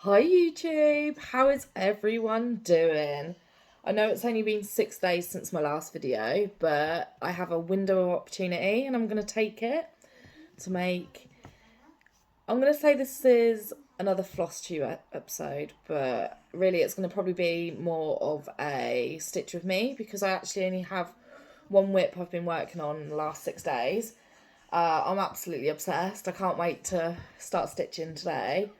Hi YouTube, how is everyone doing? I know it's only been 6 days since my last video, but I have a window of opportunity and I'm going to take it to make... I'm going to say this is another Flosstube episode, but really it's going to probably be more of a stitch with me because I actually only have one whip I've been working on in the last 6 days. I'm absolutely obsessed. I can't wait to start stitching today.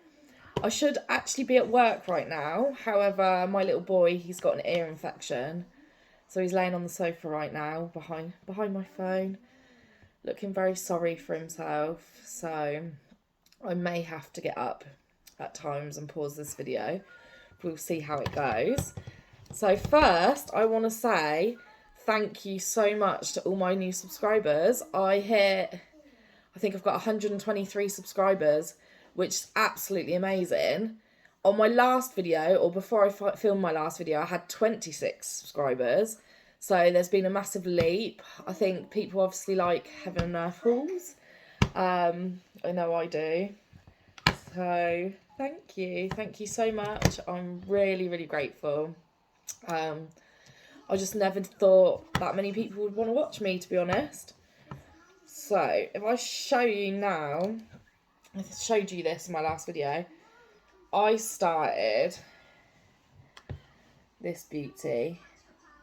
I should actually be at work right now. However, my little boy, he's got an ear infection. So he's laying on the sofa right now behind my phone, looking very sorry for himself. So I may have to get up at times and pause this video. We'll see how it goes. So first, I want to say thank you so much to all my new subscribers. I think I've got 123 subscribers, which is absolutely amazing. On my last video, or before I filmed my last video, I had 26 subscribers. So there's been a massive leap. I think people obviously like heaven and earth hauls. I know I do. So thank you. Thank you so much. I'm really, really grateful. I just never thought that many people would want to watch me, to be honest. So if I show you now, I showed you this in my last video. I started this beauty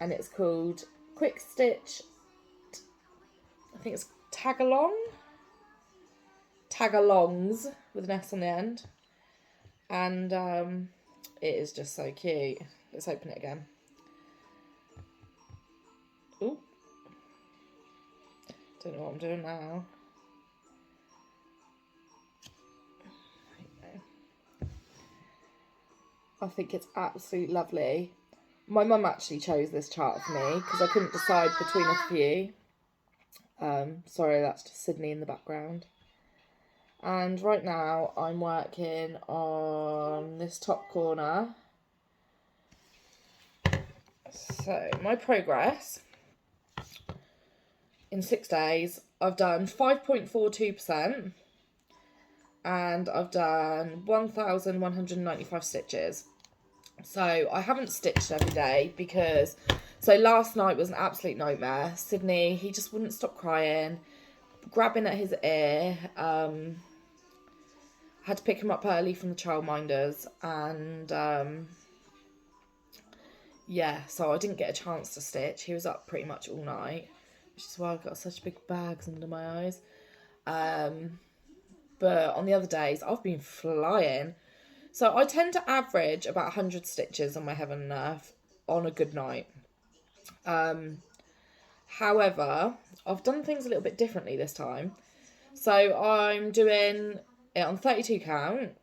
and it's called Quick Stitch, I think it's tagalongs with an S on the end, and it is just so cute. Let's open it again. Ooh, don't know what I'm doing now. I think it's absolutely lovely. My mum actually chose this chart for me because I couldn't decide between a few. Sorry, that's just Sydney in the background. And right now I'm working on this top corner. So my progress in 6 days, I've done 5.42%. And I've done 1,195 stitches. So I haven't stitched every day because, so last night was an absolute nightmare. Sydney, he just wouldn't stop crying, grabbing at his ear. Had to pick him up early from the childminders, and yeah, so I didn't get a chance to stitch. He was up pretty much all night, which is why I've got such big bags under my eyes. But on the other days, I've been flying. So I tend to average about 100 stitches on my heaven and earth on a good night. However, I've done things a little bit differently this time. So I'm doing it on 32 count.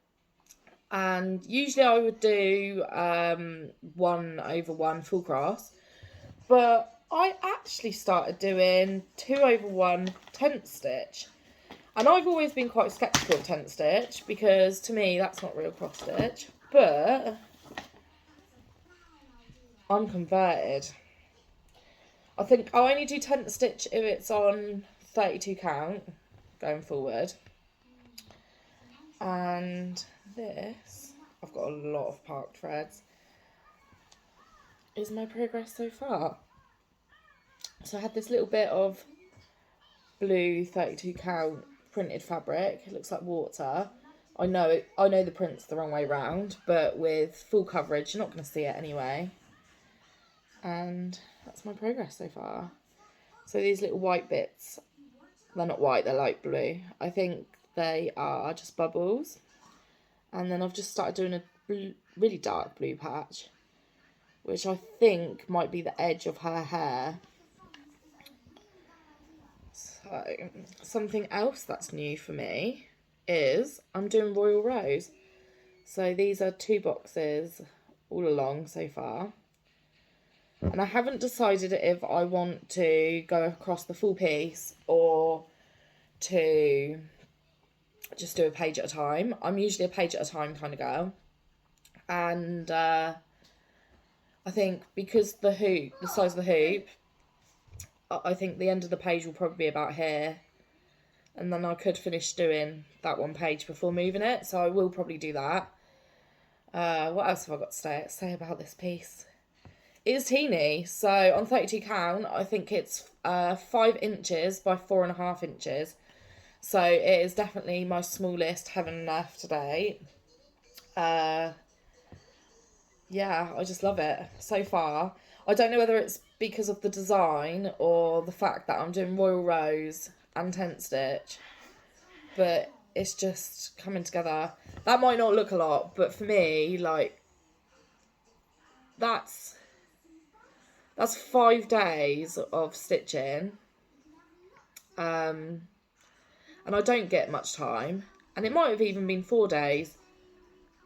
And usually I would do 1/1 full cross. But I actually started doing 2/1 tent stitch. And I've always been quite sceptical of tent stitch because to me that's not real cross stitch. But I'm converted. I think I only do tent stitch if it's on 32 count going forward. And this, I've got a lot of parked threads, is my progress so far. So I had this little bit of blue 32 count printed fabric. It looks like water. I know the print's the wrong way round, but with full coverage you're not going to see it anyway. And that's my progress so far. So these little white bits, they're not white, they're light blue. I think they are just bubbles. And then I've just started doing a really dark blue patch, which I think might be the edge of her hair. So something else that's new for me is I'm doing Royal Rose. So these are 2 boxes all along so far. And I haven't decided if I want to go across the full piece or to just do a page at a time. I'm usually a page at a time kind of girl. And I think because the size of the hoop, I think the end of the page will probably be about here. And then I could finish doing that one page before moving it. So I will probably do that. What else have I got to say about this piece? It's teeny, so on 32 count, I think it's 5 inches by 4.5 inches. So it is definitely my smallest Heaven and Earth to date. Yeah, I just love it so far. I don't know whether it's because of the design or the fact that I'm doing Royal Rose and Tent Stitch, but it's just coming together. That might not look a lot, but for me, like, that's 5 days of stitching. And I don't get much time. And it might have even been 4 days.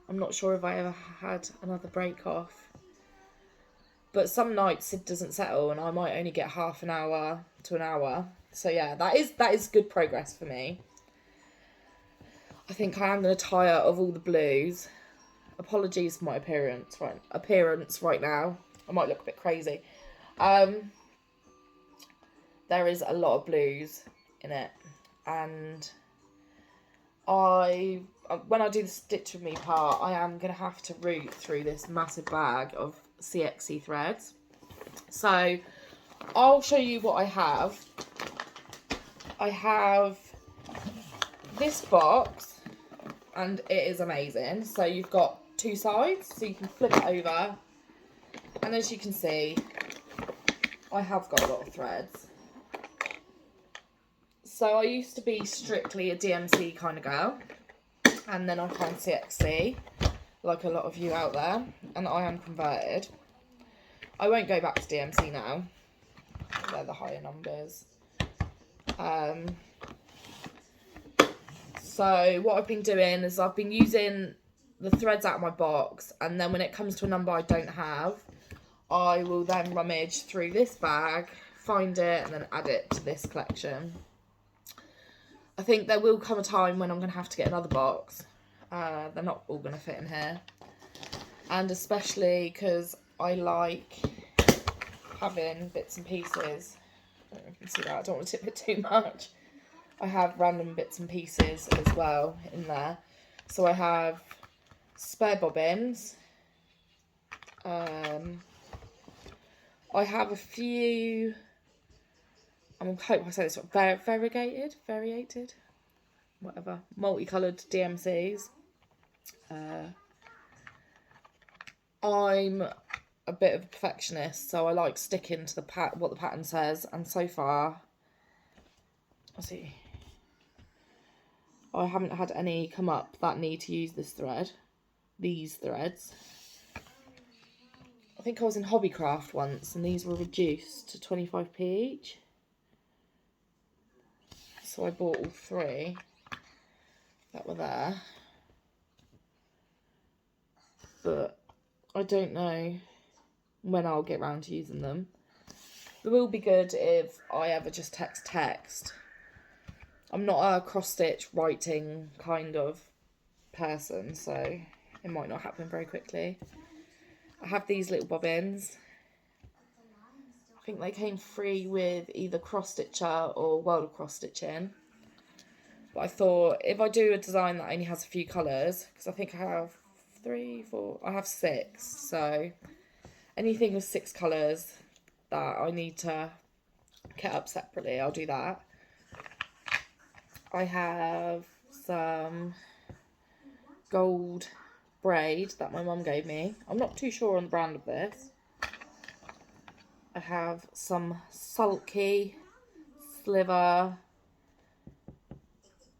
I'm not sure if I ever had another break off. But some nights it doesn't settle and I might only get half an hour to an hour. So yeah, that is good progress for me. I think I am going to tire of all the blues. Apologies for my appearance right now. I might look a bit crazy. There is a lot of blues in it, and when I do the stitch with me part, I am going to have to root through this massive bag of CXC threads. So I'll show you what I have. I have this box, and it is amazing. So you've got 2 sides, so you can flip it over, and as you can see, I have got a lot of threads. So I used to be strictly a DMC kind of girl, and then I found CXC, like a lot of you out there, and I am converted. I won't go back to DMC now. They're the higher numbers. So what I've been doing is I've been using the threads out of my box, and then when it comes to a number I don't have, I will then rummage through this bag, find it, and then add it to this collection. I think there will come a time when I'm going to have to get another box. They're not all going to fit in here. And especially because I like having bits and pieces. I don't know if you can see that. I don't want to tip it too much. I have random bits and pieces as well in there. So I have spare bobbins. I have a few... I hope I say this right, variated, whatever, multicoloured DMCs. I'm a bit of a perfectionist, so I like sticking to what the pattern says, and so far, let's see, I haven't had any come up that need to use these threads. I think I was in Hobbycraft once, and these were reduced to 25p each. So I bought all 3 that were there. But I don't know when I'll get round to using them. It will be good if I ever just text. I'm not a cross-stitch writing kind of person, so it might not happen very quickly. I have these little bobbins. I think they came free with either Cross Stitcher or World of Cross Stitching. But I thought if I do a design that only has a few colours, because I think I have 3, 4, I have 6. So anything with 6 colours that I need to get up separately, I'll do that. I have some gold braid that my mum gave me. I'm not too sure on the brand of this. I have some sulky, sliver,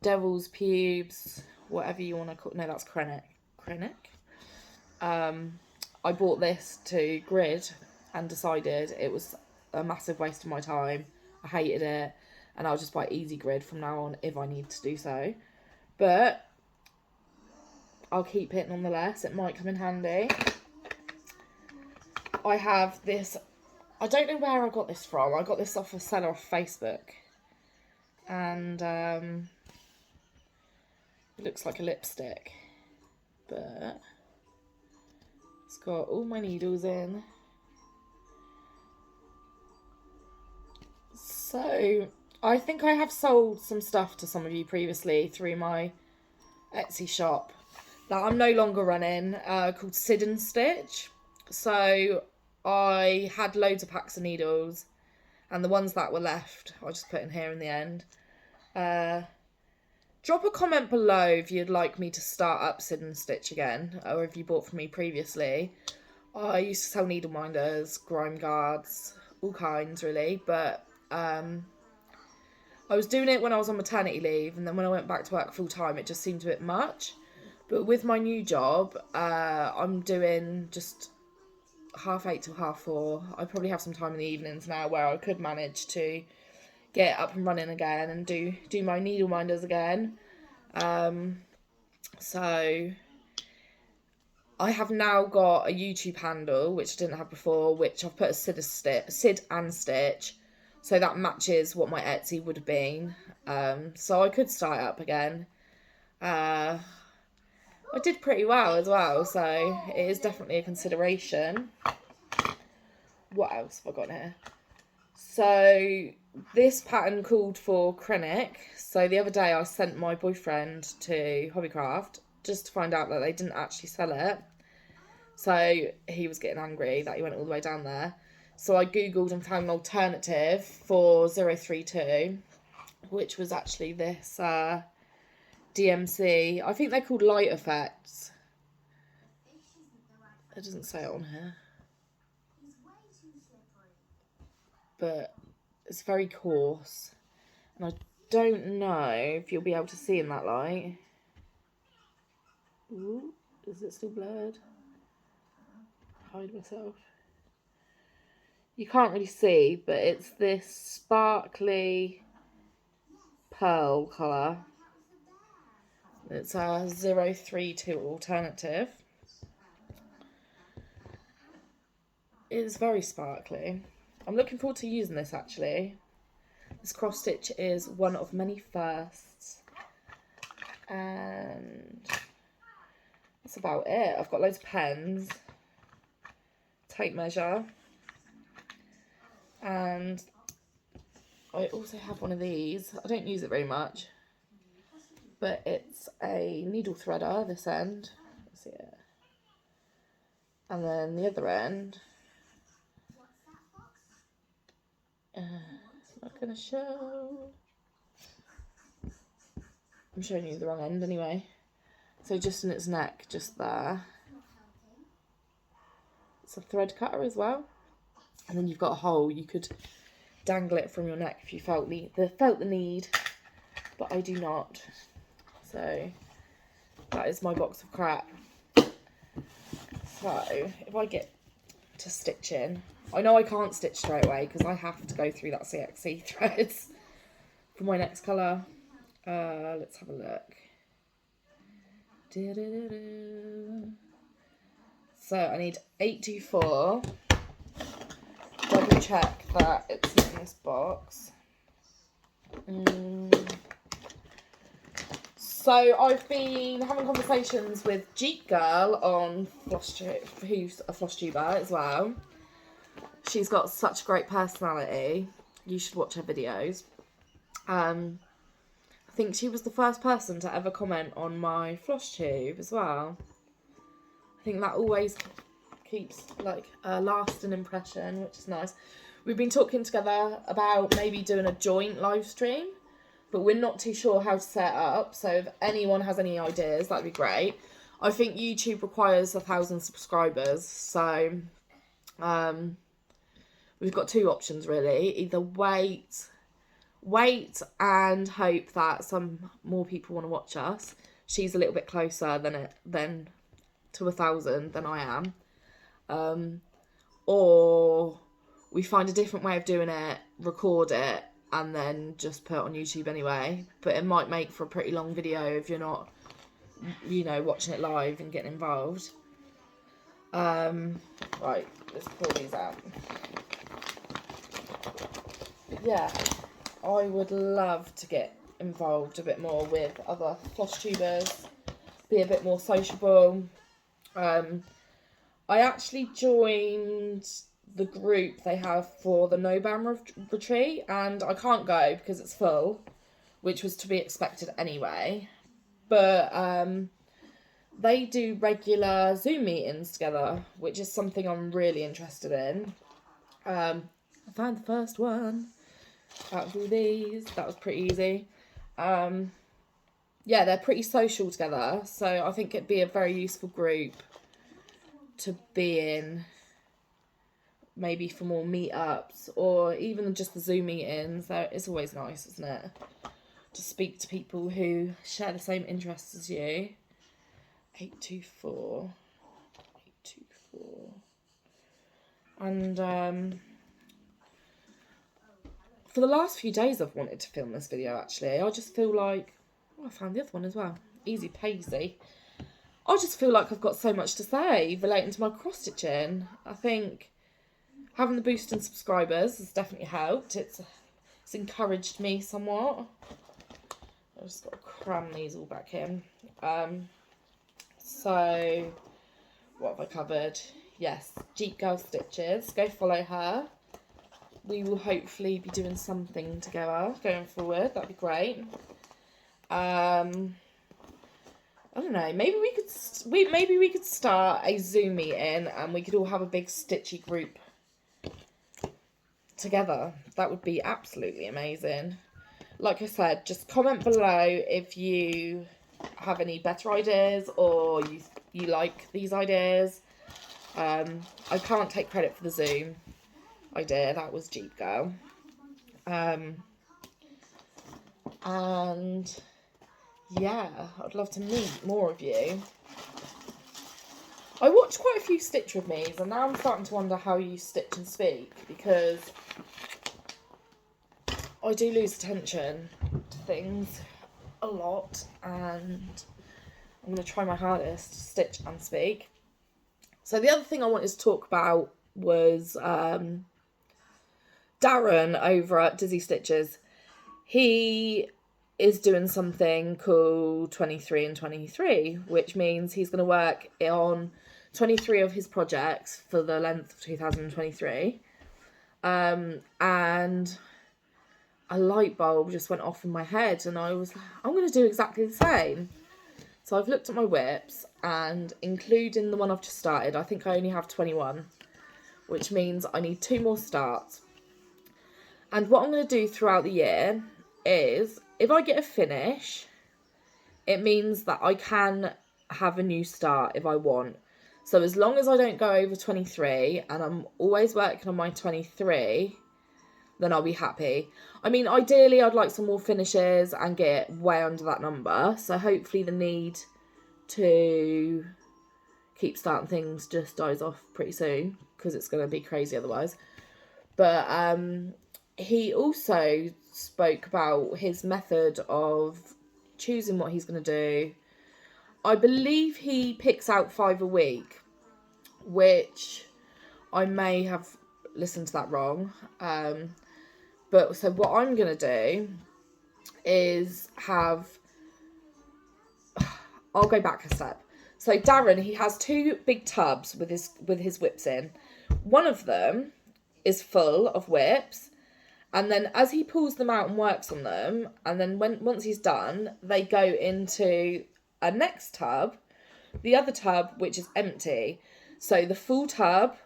devil's pubes, whatever you want to call it. No, that's krennic. I bought this to grid and decided it was a massive waste of my time. I hated it, and I'll just buy easy grid from now on if I need to do so. But I'll keep it nonetheless. It might come in handy. I have this... I don't know where I got this from. I got this off a seller off Facebook. And it looks like a lipstick. But it's got all my needles in. So I think I have sold some stuff to some of you previously through my Etsy shop. that I'm no longer running, called Sid and Stitch. So I had loads of packs of needles, and the ones that were left I just put in here in the end. Drop a comment below if you'd like me to start up Sid and Stitch again, or if you bought from me previously. I used to sell needle minders, grime guards, all kinds really, but I was doing it when I was on maternity leave, and then when I went back to work full time it just seemed a bit much. But with my new job, I'm doing just 8:30 till 4:30. I probably have some time in the evenings now where I could manage to get up and running again and do my needle minders again. So I have now got a YouTube handle, which I didn't have before, which I've put as Sid and Stitch. So that matches what my Etsy would have been. So I could start up again. I did pretty well as well, so it is definitely a consideration. What else have I got in here? So this pattern called for Krennic. So the other day I sent my boyfriend to Hobbycraft just to find out that they didn't actually sell it. So he was getting angry that he went all the way down there. So I googled and found an alternative for 032, which was actually this DMC. I think they're called Light Effects. It doesn't say it on here. But it's very coarse. And I don't know if you'll be able to see in that light. Ooh, is it still blurred? Hide myself. You can't really see, but it's this sparkly pearl colour. It's a 032 alternative. It's very sparkly. I'm looking forward to using this actually. This cross stitch is one of many firsts. And that's about it. I've got loads of pens, tape measure, and I also have one of these. I don't use it very much, but it's a needle threader, this end. Let's see it. And then the other end, it's not going to show. I'm showing you the wrong end anyway. So just in its neck, just there. It's a thread cutter as well. And then you've got a hole. You could dangle it from your neck if you felt the need. But I do not. So that is my box of crap. So if I get to stitching, I know I can't stitch straight away because I have to go through that CXC threads for my next colour. Let's have a look. So I need 824. Double check that it's not in this box. So I've been having conversations with Jeep Girl on Flosstube, who's a Flosstuber as well. She's got such a great personality. You should watch her videos. I think she was the first person to ever comment on my Flosstube as well. I think that always keeps like a lasting impression, which is nice. We've been talking together about maybe doing a joint live stream, but we're not too sure how to set it up. So if anyone has any ideas, that'd be great. I think YouTube requires 1,000 subscribers, so we've got two options really. Either wait and hope that some more people want to watch us. She's a little bit closer than to 1,000 than I am. Or we find a different way of doing it, record it, and then just put it on YouTube anyway. But it might make for a pretty long video if you're not, you know, watching it live and getting involved. Right, let's pull these out. Yeah, I would love to get involved a bit more with other Flosstubers, be a bit more sociable. I actually joined the group they have for the No Ban retreat, and I can't go because it's full, which was to be expected anyway. But they do regular Zoom meetings together, which is something I'm really interested in. I found the first one out of all these. That was pretty easy. Yeah, they're pretty social together, so I think it'd be a very useful group to be in, maybe for more meetups or even just the Zoom meetings. It's always nice, isn't it, to speak to people who share the same interests as you. 824. And for the last few days I've wanted to film this video, actually. I just feel like... Oh, I found the other one as well. Easy peasy. I just feel like I've got so much to say relating to my cross-stitching. I think having the boost in subscribers has definitely helped. It's encouraged me somewhat. I've just got to cram these all back in. So, what have I covered? Yes, Jeep Girl Stitches. Go follow her. We will hopefully be doing something together going forward. That'd be great. I don't know. Maybe we could start a Zoom meeting and we could all have a big stitchy group together. That would be absolutely amazing. Like I said, just comment below if you have any better ideas or you like these ideas. I can't take credit for the Zoom idea. That was Jeep Girl. And yeah, I'd love to meet more of you. I watched quite a few Stitch With Me's and now I'm starting to wonder how you stitch and speak, because I do lose attention to things a lot, and I'm going to try my hardest to stitch and speak. So the other thing I wanted to talk about was Darren over at Dizzy Stitches. He is doing something called 23 and 23, which means he's going to work on 23 of his projects for the length of 2023. And a light bulb just went off in my head and I was like, I'm going to do exactly the same. So I've looked at my whips, and including the one I've just started, I think I only have 21, which means I need 2 more starts. And what I'm going to do throughout the year is, if I get a finish, it means that I can have a new start if I want. So as long as I don't go over 23 and I'm always working on my 23, then I'll be happy. I mean, ideally, I'd like some more finishes and get way under that number. So hopefully the need to keep starting things just dies off pretty soon, because it's going to be crazy otherwise. But he also spoke about his method of choosing what he's going to do. I believe he picks out 5 a week, which I may have listened to that wrong. But so what I'm going to do is have... I'll go back a step. So Darren, he has 2 big tubs with his whips in. One of them is full of whips, and then as he pulls them out and works on them, and then once he's done, they go into a next tub, the other tub, which is empty. So the full tub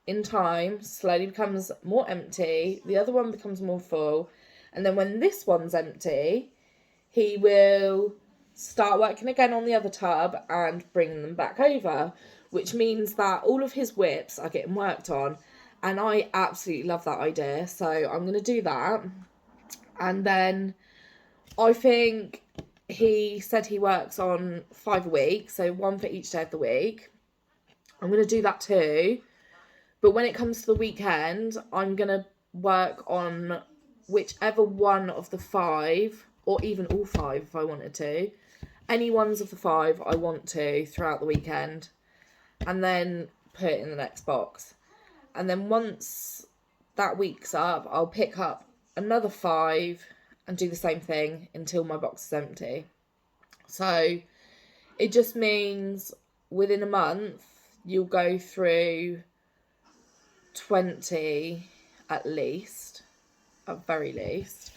in time slowly becomes more empty, the other one becomes more full, and then when this one's empty, he will start working again on the other tub and bring them back over, which means that all of his whips are getting worked on, and I absolutely love that idea. So I'm going to do that. And then I think he said he works on 5 a week, so 1 for each day of the week. I'm going to do that too. But when it comes to the weekend, I'm going to work on whichever one of the 5, or even all 5 if I wanted to. Any ones of the 5 I want to throughout the weekend. And then put it in the next box. And then once that week's up, I'll pick up another 5 and do the same thing until my box is empty. So it just means within a month, you'll go through 20 at least, at very least.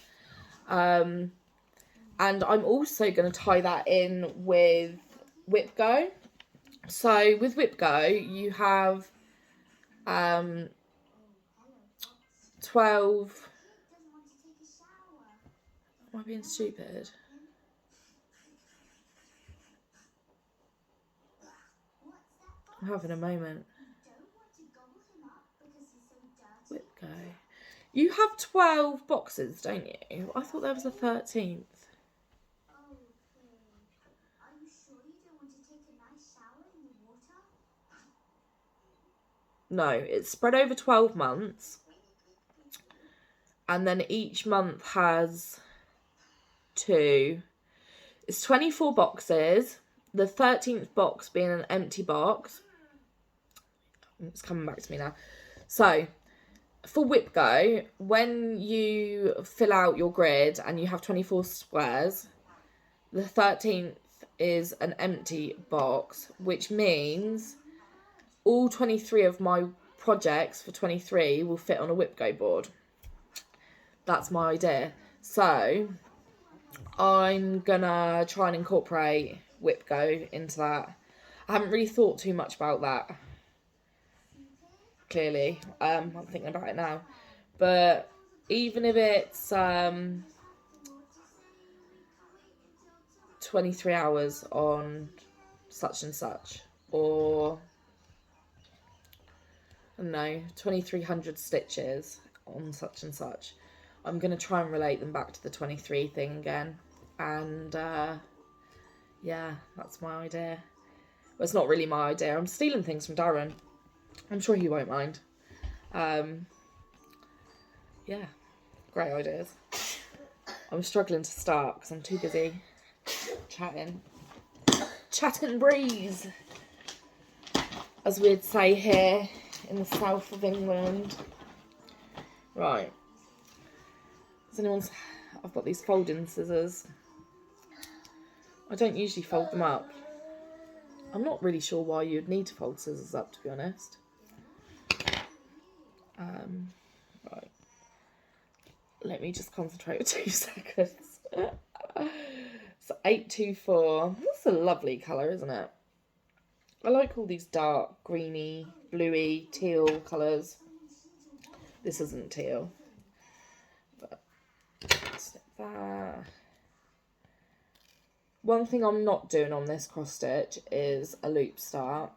And I'm also going to tie that in with Whip Go. So with Whip Go, you have 12. Am I being stupid? I'm having a moment. Whip Go. You have 12 boxes, don't you? I thought there was a 13th. No, it's spread over 12 months. And then each month has 2. It's 24 boxes. The 13th box being an empty box. It's coming back to me now. So, for Whip Go, when you fill out your grid and you have 24 squares, the 13th is an empty box, which means all 23 of my projects for 23 will fit on a Whip Go board. That's my idea. So I'm gonna try and incorporate Whip Go into that. I haven't really thought too much about that, clearly. I'm thinking about it now. But even if it's 23 hours on such and such, or I don't know, 2300 stitches on such and such, I'm going to try and relate them back to the 23 thing again. And yeah, that's my idea. Well, it's not really my idea. I'm stealing things from Darren. I'm sure he won't mind. Yeah, great ideas. I'm struggling to start because I'm too busy chatting. Chat and breeze, as we'd say here in the south of England. Right. I've got these folding scissors. I don't usually fold them up. I'm not really sure why you'd need to fold scissors up, to be honest. Right. Let me just concentrate for 2 seconds. So 824. That's a lovely colour, isn't it? I like all these dark, greeny, bluey, teal colours. This isn't teal. But snip that. One thing I'm not doing on this cross stitch is a loop start.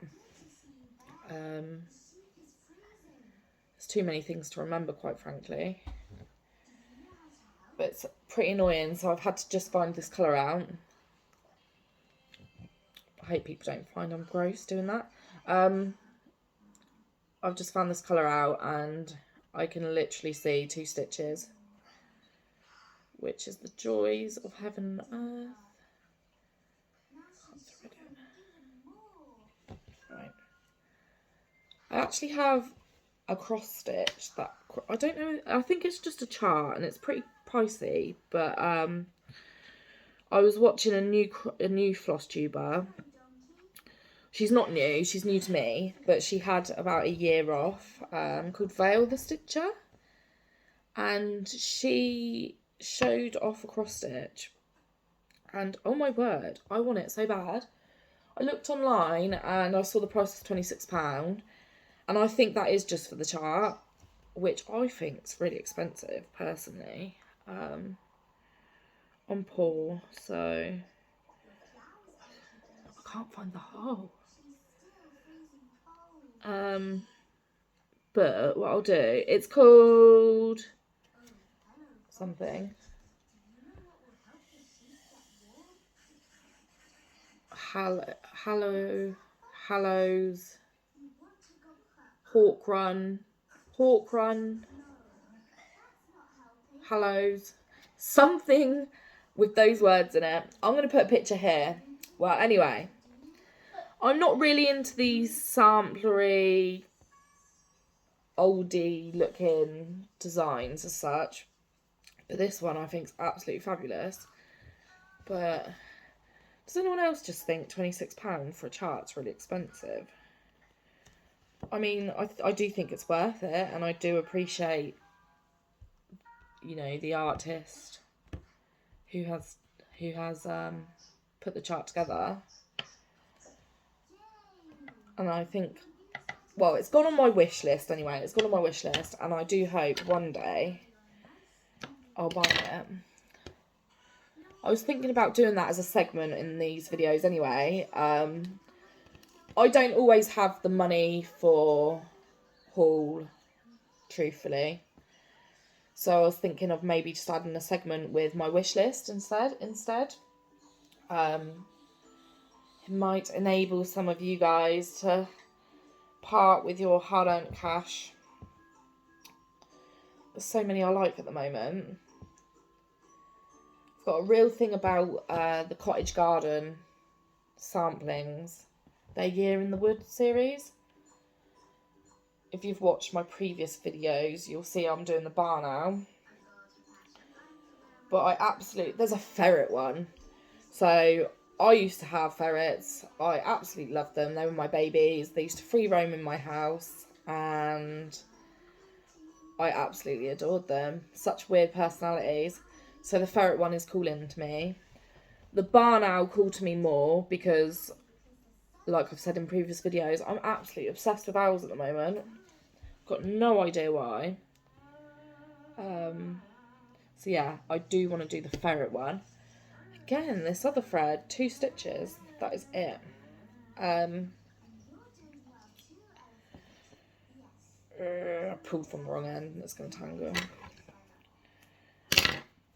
There's too many things to remember, quite frankly. But it's pretty annoying, so I've had to just find this colour out. I hope people don't find I'm gross doing that. I've just found this colour out and I can literally see 2 stitches, which is the joys of heaven and earth. Right. I actually have a cross stitch that I don't know. I think it's just a chart and it's pretty pricey. But I was watching a new Flosstuber. She's not new. She's new to me, but she had about a year off. Called Veil the Stitcher, and she showed off a cross stitch. And oh my word, I want it so bad. I looked online and I saw the price was £26. And I think that is just for the chart, which I think is really expensive, personally. On Paul, so I can't find the hole. But what I'll do, it's called something. Hallows. Hawk Run, Hallows, something with those words in it. I'm going to put a picture here. Well, anyway, I'm not really into these samplery, oldie looking designs as such, but this one I think is absolutely fabulous. But does anyone else just think £26 for a chart's really expensive? I mean, I do think it's worth it, and I do appreciate, you know, the artist who has put the chart together. And I think, well, it's gone on my wish list anyway. It's gone on my wish list, and I do hope one day I'll buy it. I was thinking about doing that as a segment in these videos anyway. I don't always have the money for haul, truthfully. So I was thinking of maybe just adding a segment with my wish list instead. It might enable some of you guys to part with your hard-earned cash. There's so many I like at the moment. I've got a real thing about the cottage garden samplings. Their Year in the Wood series. If you've watched my previous videos, you'll see I'm doing the bar now. But there's a ferret one. So I used to have ferrets. I absolutely loved them. They were my babies. They used to free roam in my house. And I absolutely adored them. Such weird personalities. So the ferret one is calling to me. The barn owl called to me more because, like I've said in previous videos, I'm absolutely obsessed with owls at the moment. Got no idea why. So yeah, I do want to do the ferret one. Again, this other thread, 2 stitches. That is it. I pulled from the wrong end. That's going to tangle.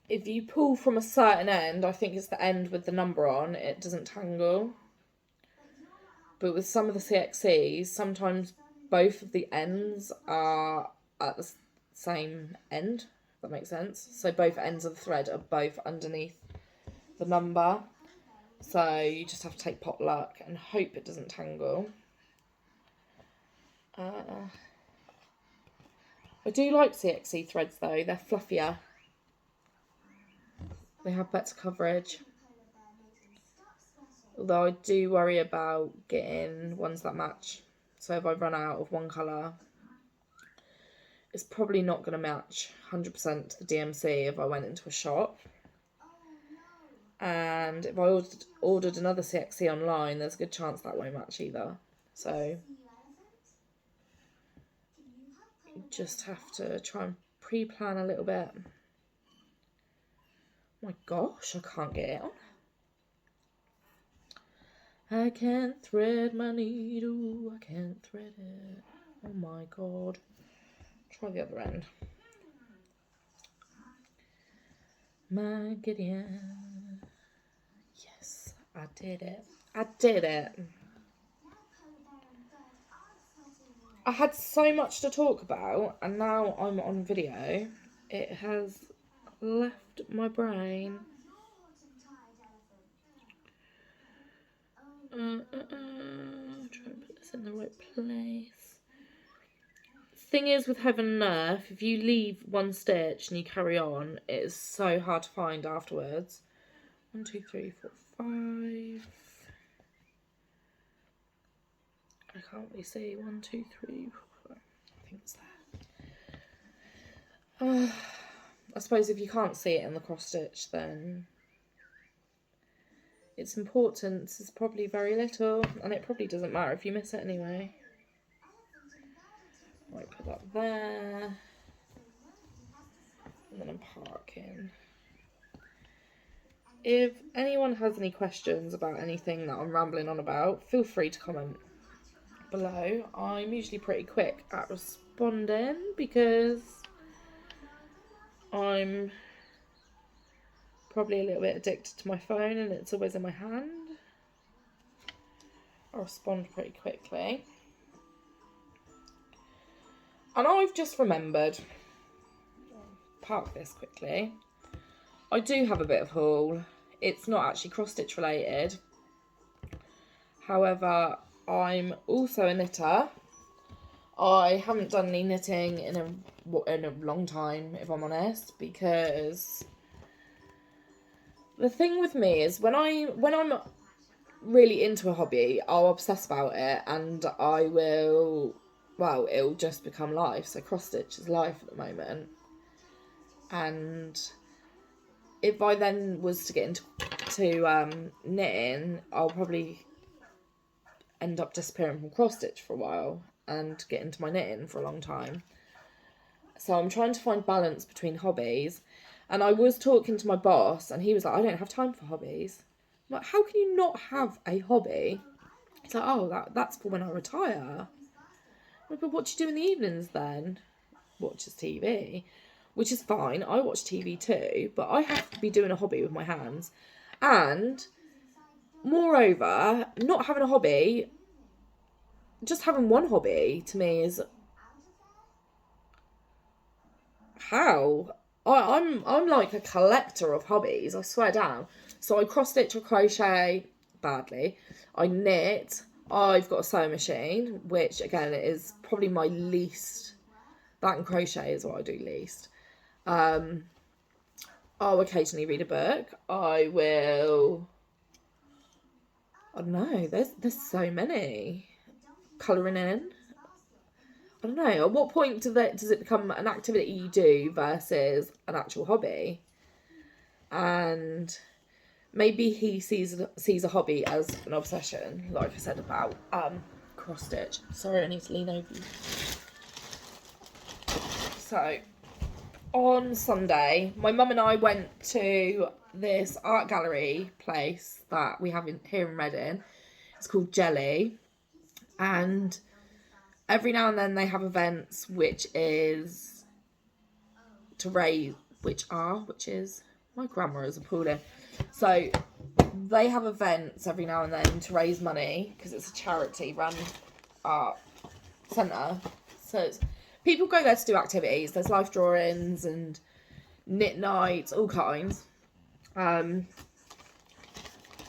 If you pull from a certain end, I think it's the end with the number on, it doesn't tangle. But with some of the CXCs, sometimes both of the ends are at the same end, if that makes sense. So both ends of the thread are both underneath the number. So you just have to take pot luck and hope it doesn't tangle. I do like CXC threads though, they're fluffier. They have better coverage. Although I do worry about getting ones that match. So if I run out of one colour, it's probably not going to match 100% to the DMC if I went into a shop. And if I ordered another CXC online, there's a good chance that won't match either. So you just have to try and pre-plan a little bit. Oh my gosh, I can't get it on. I can't thread my needle, I can't thread it. Oh my god. Try the other end. My Gideon. Yes, I did it. I did it. I had so much to talk about, and now I'm on video. It has left my brain. Try and put this in the right place. Thing is with Heaven and Earth, if you leave one stitch and you carry on, it is so hard to find afterwards. 1, 2, 3, 4, 5. I can't really see. 1, 2, 3, 4, 5. I think it's there. I suppose if you can't see it in the cross stitch, then its importance is probably very little, and it probably doesn't matter if you miss it anyway. Right, put that there, and then I'm parking. If anyone has any questions about anything that I'm rambling on about, feel free to comment below. I'm usually pretty quick at responding because I'm probably a little bit addicted to my phone and it's always in my hand. I respond pretty quickly. And I've just remembered, park this quickly, I do have a bit of haul. It's not actually cross stitch related. However, I'm also a knitter. I haven't done any knitting in a long time, if I'm honest, because the thing with me is when I'm really into a hobby, I'll obsess about it and I will, well, it'll just become life. So cross stitch is life at the moment. And if I then was to get into knitting, I'll probably end up disappearing from cross stitch for a while and get into my knitting for a long time. So I'm trying to find balance between hobbies. And I was talking to my boss and he was like, I don't have time for hobbies. I'm like, how can you not have a hobby? He's like, oh, that's for when I retire. I'm like, but what do you do in the evenings then? Watches TV, which is fine. I watch TV too, but I have to be doing a hobby with my hands. And moreover, not having a hobby, just having one hobby to me is how I'm like a collector of hobbies, I swear down. So I cross stitch or crochet badly. I knit. I've got a sewing machine, which again is probably my least. That and crochet is what I do least. I'll occasionally read a book. I don't know. There's so many. Colouring in. I don't know. At what point does it become an activity you do versus an actual hobby? And maybe he sees a hobby as an obsession, like I said about cross stitch. Sorry, I need to lean over you. So, on Sunday, my mum and I went to this art gallery place that we have here in Reading. It's called Jelly, and every now and then they have events which is my grammar is appalling. So they have events every now and then to raise money because it's a charity run art centre. So people go there to do activities. There's life drawings and knit nights, all kinds. And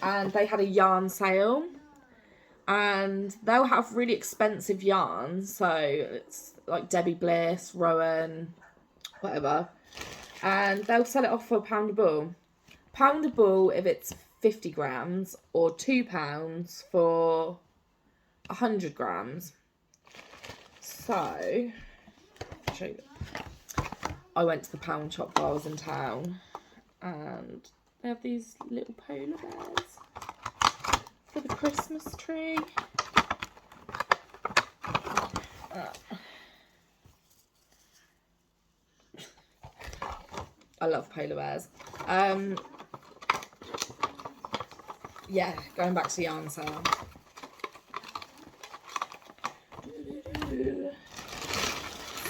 they had a yarn sale. And they'll have really expensive yarns. So it's like Debbie Bliss, Rowan, whatever. And they'll sell it off for £1 a ball. £1 a ball if it's 50 grams, or £2 for 100 grams. So, I'll show you. I went to the pound shop while I was in town, and they have these little polar bears for the Christmas tree. I love polar bears. Yeah, going back to the yarn sale.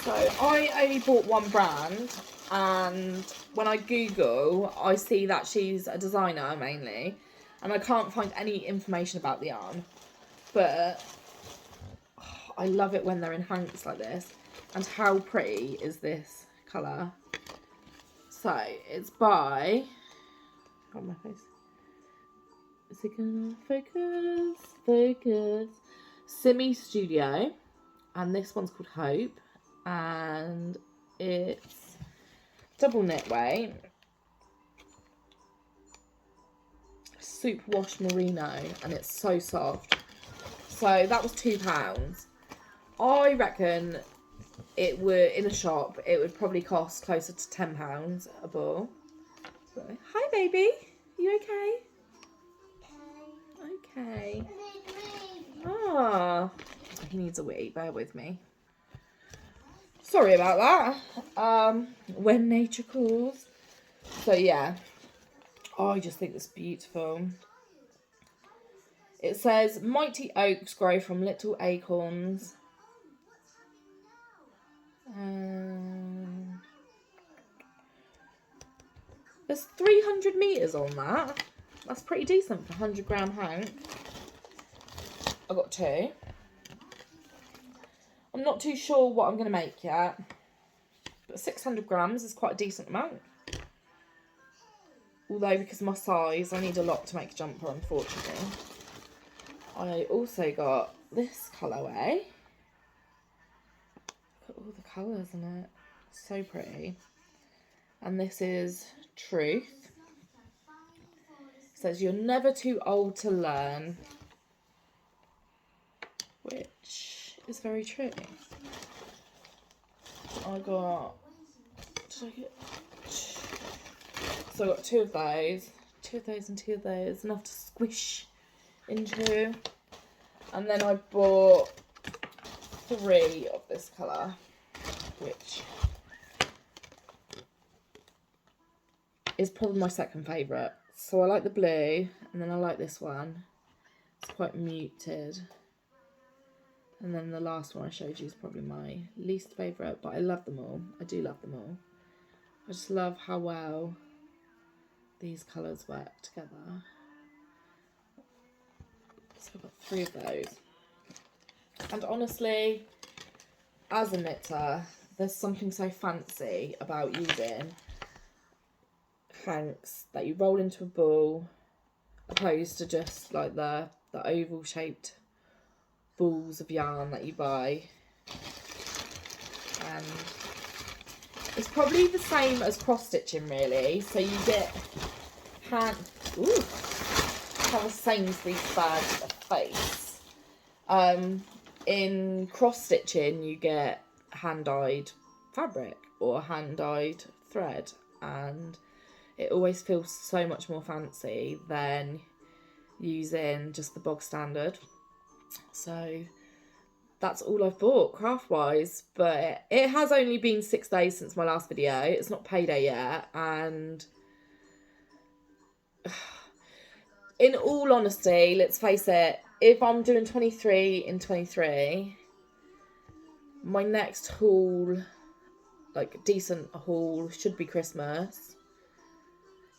So I only bought one brand, and when I Google, I see that she's a designer mainly, and I can't find any information about the yarn. But I love it when they're in hanks like this. And how pretty is this colour? So it's by, on my face. Is it gonna focus? Simi Studio, and this one's called Hope, and it's double knit weight, superwash merino, and it's so soft. So that was £2. I reckon it would, in a shop, it would probably cost closer to £10 a ball. So, hi baby, you okay? Okay. Ah, he needs a wee, bear with me. Sorry about that. When nature calls. So yeah, I just think it's beautiful. It says, mighty oaks grow from little acorns. There's 300 metres on that. That's pretty decent for 100 gram hank. I got 2. I'm not too sure what I'm going to make yet. But 600 grams is quite a decent amount. Although, because of my size, I need a lot to make a jumper, unfortunately. I also got this colourway. Look at all the colours in it. So pretty. And this is Truth. It says, you're never too old to learn. Which is very true. I got... Did I get... So I got 2 of those. 2 of those and 2 of those. Enough to squish into. And then I bought 3 of this colour, which is probably my second favourite. So I like the blue, and then I like this one. It's quite muted. And then the last one I showed you is probably my least favourite, but I love them all. I do love them all. I just love how well these colours work together. So I've got 3 of those. And honestly, as a knitter, there's something so fancy about using hanks that you roll into a ball, opposed to just like the oval shaped balls of yarn that you buy. And it's probably the same as cross stitching, really. So you get have a Sainsbury's bag of face. In cross stitching, you get hand-dyed fabric or hand-dyed thread, and it always feels so much more fancy than using just the bog standard. So that's all I've bought craft wise, but it has only been 6 days since my last video. It's not payday yet, and in all honesty, let's face it, if I'm doing 23 in 23, my next haul, like decent haul, should be Christmas.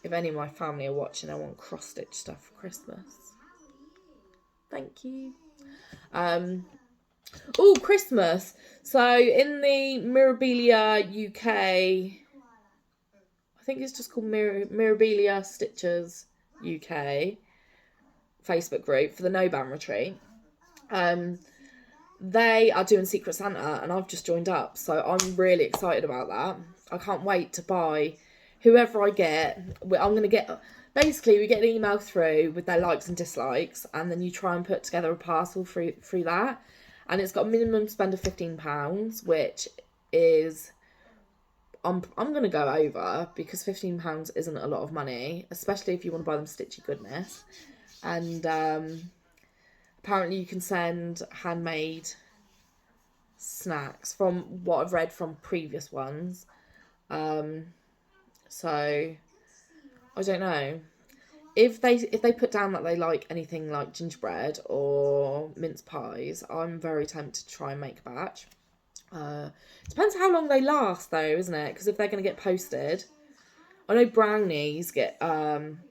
If any of my family are watching, I want cross stitch stuff for Christmas. Thank you. Oh, Christmas. So in the Mirabilia UK, I think it's just called Mirabilia Stitchers UK Facebook group for the No Ban retreat. They are doing Secret Santa, and I've just joined up, so I'm really excited about that. I can't wait to buy whoever I get. I'm going to get, basically we get an email through with their likes and dislikes, and then you try and put together a parcel through that, and it's got a minimum spend of £15, which is, I'm going to go over, because £15 isn't a lot of money, especially if you want to buy them stitchy goodness. And apparently you can send handmade snacks from what I've read from previous ones. So I don't know. If they put down that they like anything like gingerbread or mince pies, I'm very tempted to try and make a batch. Depends how long they last though, isn't it? Because if they're going to get posted, I know brownies get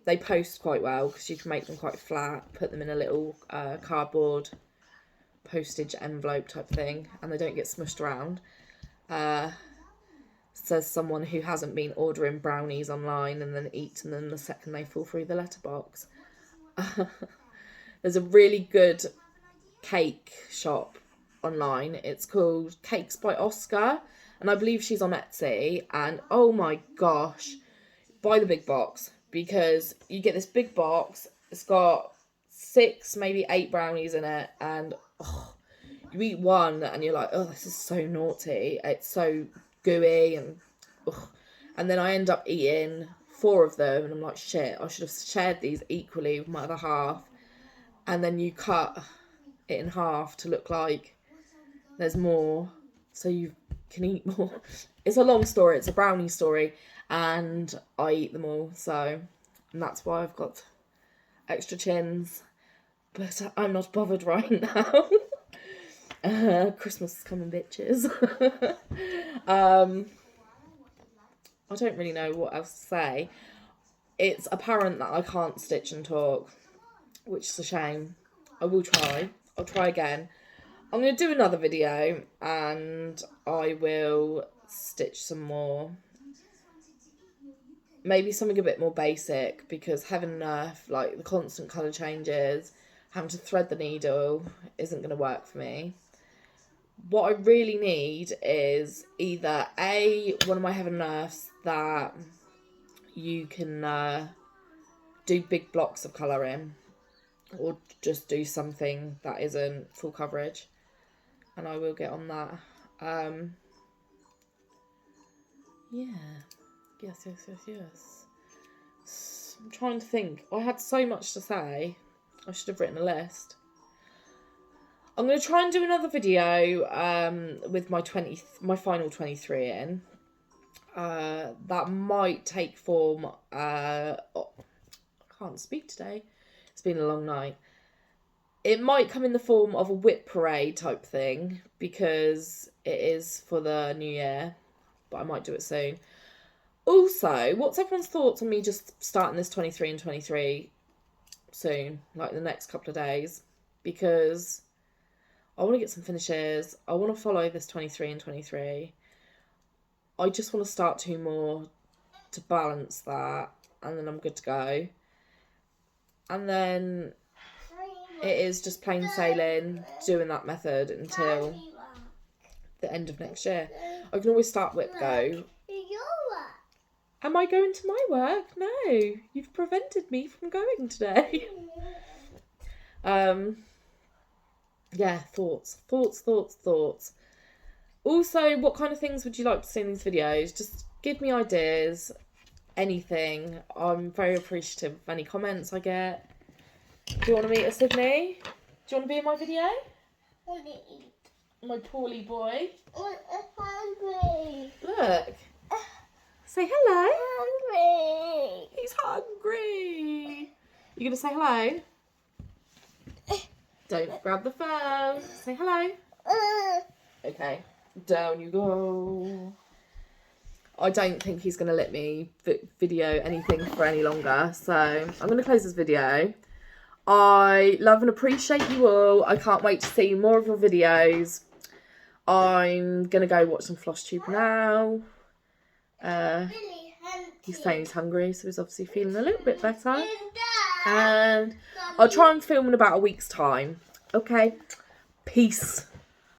they post quite well because you can make them quite flat, put them in a little cardboard postage envelope type thing, and they don't get smushed around. Says someone who hasn't been ordering brownies online and then eating them the second they fall through the letterbox. There's a really good cake shop online. It's called Cakes by Oscar, and I believe she's on Etsy. And oh my gosh, buy the big box, because you get this big box. It's got 6, maybe 8 brownies in it, and you eat one and you're like, oh, this is so naughty. It's so gooey, and then I end up eating 4 of them, and I'm like, shit, I should have shared these equally with my other half. And then you cut it in half to look like there's more, so you can eat more. It's a long story. It's a brownie story, and I eat them all. So, and that's why I've got extra chins. But I'm not bothered right now. Christmas is coming, bitches. I don't really know what else to say. It's apparent that I can't stitch and talk, which is a shame. I will try. I'll try again. I'm going to do another video, and I will stitch some more. Maybe something a bit more basic, because heaven and earth, like the constant colour changes, having to thread the needle isn't going to work for me. What I really need is either one of my heaven and earths that you can do big blocks of colour in, or just do something that isn't full coverage, and I will get on that. Yes. I'm trying to think. I had so much to say. I should have written a list. I'm going to try and do another video with my final 23 in. That might take form. I can't speak today. It's been a long night. It might come in the form of a whip parade type thing because it is for the new year, but I might do it soon. Also, what's everyone's thoughts on me just starting this 23 and 23 soon, like the next couple of days? Because I want to get some finishes. I want to follow this 23 and 23. I just want to start 2 more to balance that, and then I'm good to go. And then it is just plain sailing, doing that method until the end of next year. I can always start whip go. Am I going to my work? No, you've prevented me from going today. Yeah, thoughts. Also, what kind of things would you like to see in these videos? Just give me ideas, anything. I'm very appreciative of any comments I get. Do you want to meet us, Sydney? Do you want to be in my video? I want to eat. My poorly boy. I'm hungry. Look. Say hello. Hungry. He's hungry. You going to say hello? Don't grab the phone. Say hello. Okay. Down you go. I don't think he's going to let me video anything for any longer. So I'm going to close this video. I love and appreciate you all. I can't wait to see more of your videos. I'm going to go watch some Flosstube now. He's saying he's hungry, so he's obviously feeling a little bit better. And I'll try and film in about a week's time. Okay? Peace.